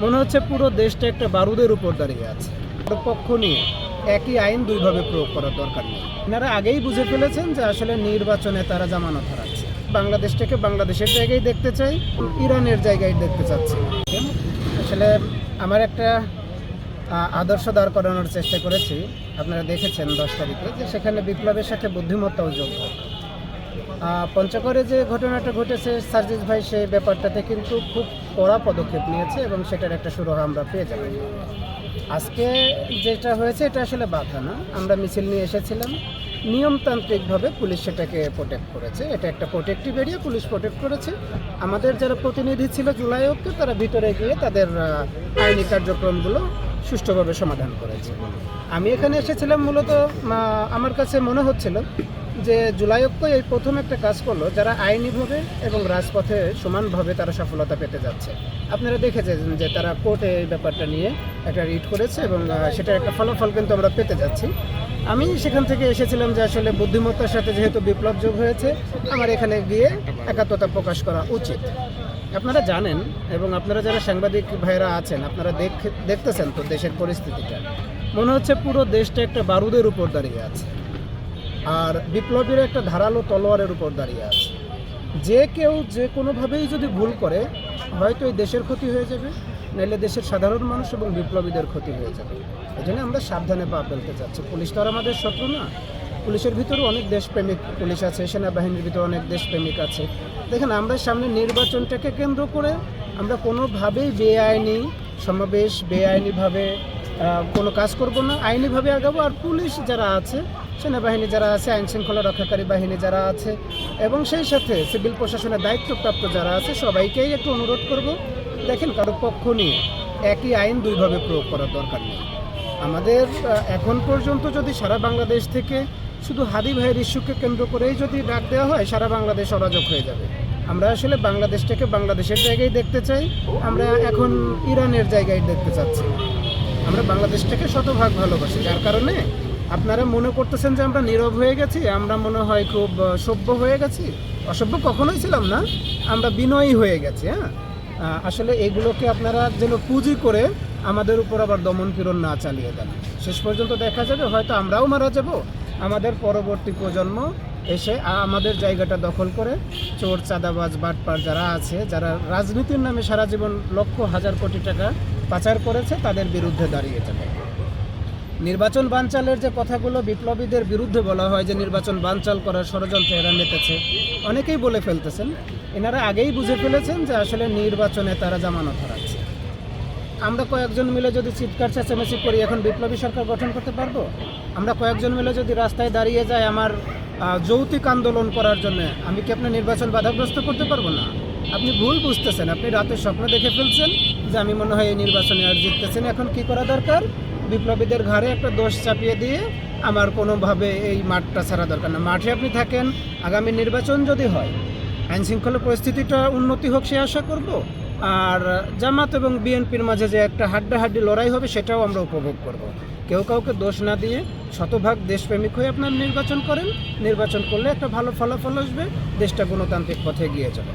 মনে হচ্ছে পুরো দেশটা একটা বারুদের উপর দাঁড়িয়ে আছে। পক্ষ নিয়ে একই আইন দুইভাবে প্রয়োগ করার দরকার নেই। এনারা আগেই বুঝে ফেলেছেন যে আসলে নির্বাচনে তারা জামানত হারাচ্ছে। বাংলাদেশটাকে বাংলাদেশের জায়গায় দেখতে চাই, ইরানের জায়গায় দেখতে চাচ্ছে। আসলে আমার একটা আদর্শ দাঁড় করানোর চেষ্টা করেছি। আপনারা দেখেছেন 10 তারিখে যে সেখানে বিপ্লবের সাথে বুদ্ধিমত্তাও যোগ হয়। পঞ্চগড়ে যে ঘটনাটা ঘটেছে, সার্জিস ভাই সেই ব্যাপারটাতে কিন্তু খুব কড়া পদক্ষেপ নিয়েছে এবং সেটার একটা সুরাহা আমরা পেয়ে যাব। আজকে যেটা হয়েছে এটা আসলে বাধা না, আমরা মিছিল নিয়ে এসেছিলাম, নিয়মতান্ত্রিকভাবে পুলিশ সেটাকে প্রোটেক্ট করেছে। এটা একটা প্রোটেক্টিভ এরিয়া, পুলিশ প্রোটেক্ট করেছে। আমাদের যারা প্রতিনিধি ছিল জুলাই অবধি, তারা ভিতরে গিয়ে তাদের আইনি কার্যক্রমগুলো সুষ্ঠুভাবে সমাধান করেছে। আমি এখানে এসেছিলাম মূলত আমার কাছে মনে হচ্ছিল যে জুলাই ঐক্য এই প্রথম একটা কাজ করলো যারা আইনিভাবে এবং রাজপথে সমানভাবে তারা সফলতা পেতে যাচ্ছে। আপনারা দেখেছেন যে তারা কোর্টে এই ব্যাপারটা নিয়ে একটা রিট করেছে এবং সেটার একটা ফলাফল কিন্তু আমরা পেতে যাচ্ছি। আমি সেখান থেকে এসেছিলাম যে আসলে বুদ্ধিমত্তার সাথে যেহেতু বিপ্লব যোগ হয়েছে, আমার এখানে গিয়ে একাত্মতা প্রকাশ করা উচিত। আপনারা জানেন এবং আপনারা যারা সাংবাদিক ভাইয়েরা আছেন, আপনারা দেখতেছেন তো দেশের পরিস্থিতিটা। মনে হচ্ছে পুরো দেশটা একটা বারুদের উপর দাঁড়িয়ে আছে আর বিপ্লবীরা একটা ধারালো তলোয়ারের উপর দাঁড়িয়ে আছে। যে কেউ যে কোনোভাবেই যদি ভুল করে, হয়তো এই দেশের ক্ষতি হয়ে যাবে, নাহলে দেশের সাধারণ মানুষ এবং বিপ্লবীদের ক্ষতি হয়ে যাবে। এই জন্য আমরা সাবধানে পা ফেলতে চাচ্ছি। পুলিশ তো আর আমাদের শত্রু না। পুলিশের ভিতরে অনেক দেশপ্রেমিক পুলিশ আছে, সেনাবাহিনীর ভিতরে অনেক দেশপ্রেমিক আছে। দেখেন, আমরা সামনে নির্বাচনটাকে কেন্দ্র করে আমরা কোনোভাবেই বেআইনি সমাবেশ, বেআইনিভাবে কোনো কাজ করব না, আইনিভাবে আগাবো। আর পুলিশ যারা আছে, সেনাবাহিনী যারা আছে, আইন শৃঙ্খলা রক্ষাকারী বাহিনী যারা আছে এবং সেই সাথে সিভিল প্রশাসনের দায়িত্বপ্রাপ্ত যারা আছে, সবাইকেই একটু অনুরোধ করব, দেখেন কারো পক্ষ নিয়ে একই আইন দুইভাবে প্রয়োগ করার দরকার নেই। আমাদের এখন পর্যন্ত যদি সারা বাংলাদেশ থেকে শুধু হাদি ভাইয়ের ইস্যুকে কেন্দ্র করেই যদি ডাক দেওয়া হয়, সারা বাংলাদেশ অরাজক হয়ে যাবে। আমরা আসলে বাংলাদেশটাকে বাংলাদেশের জায়গায় দেখতে চাই, আমরা এখন ইরানের জায়গায় দেখতে চাচ্ছি। আমরা বাংলাদেশটাকে শতভাগ ভালোবাসি, যার কারণে আপনারা মনে করতেছেন যে আমরা নীরব হয়ে গেছি, আমরা মনে হয় খুব সভ্য হয়ে গেছি। অসভ্য কখনোই ছিলাম না, আমরা বিনয়ী হয়ে গেছি। আসলে এগুলোকে আপনারা যেন পুঁজি করে আমাদের উপর আবার দমন পীড়ন না চালিয়ে দেন। শেষ পর্যন্ত দেখা যাবে হয়তো আমরাও মারা যাব, আমাদের পরবর্তী প্রজন্ম এসে আমাদের জায়গাটা দখল করে চোর, চাঁদাবাজ, বাটপার যারা আছে, যারা রাজনীতির নামে সারা জীবন লক্ষ হাজার কোটি টাকা পাচার করেছে, তাদের বিরুদ্ধে দাঁড়িয়ে যাবে। নির্বাচন বানচালের যে কথাগুলো বিপ্লবীদের বিরুদ্ধে বলা হয় যে নির্বাচন বানচাল করার ষড়যন্ত্র এরা মেতেছে, অনেকেই বলে ফেলতেছেন। এনারা আগেই বুঝে ফেলেছেন যে আসলে নির্বাচনে তারা জামানত হারাচ্ছে। আমরা কয়েকজন মিলে যদি চিৎকার চেঁচামেচি করি, এখন বিপ্লবী সরকার গঠন করতে পারবো? আমরা কয়েকজন মিলে যদি রাস্তায় দাঁড়িয়ে যাই আমার যৌক্তিক আন্দোলন করার জন্য, আমি কি আপনার নির্বাচন বাধাগ্রস্ত করতে পারবো না? আপনি ভুল বুঝতেছেন, আপনি রাতের স্বপ্ন দেখে ফেলছেন যে আমি মনে হয় এই নির্বাচনে আর জিততেছেন। এখন কি করা দরকার? বিপ্লবীদের ঘাড়ে একটা দোষ চাপিয়ে দিয়ে আমার কোনোভাবে এই মাঠটা ছাড়া দরকার না। মাঠে আপনি থাকেন, আগামী নির্বাচন যদি হয়, আইনশৃঙ্খলা পরিস্থিতিটা উন্নতি হোক সে আশা করব। আর জামাত এবং বিএনপির মাঝে যে একটা হাড্ডাহাড্ডি লড়াই হবে, সেটাও আমরা উপভোগ করব। কেউ কাউকে দোষ না দিয়ে শতভাগ দেশপ্রেমিক হয়ে আপনার নির্বাচন করেন। নির্বাচন করলে একটা ভালো ফলাফল আসবে, দেশটা গণতান্ত্রিক পথে এগিয়ে যাবে।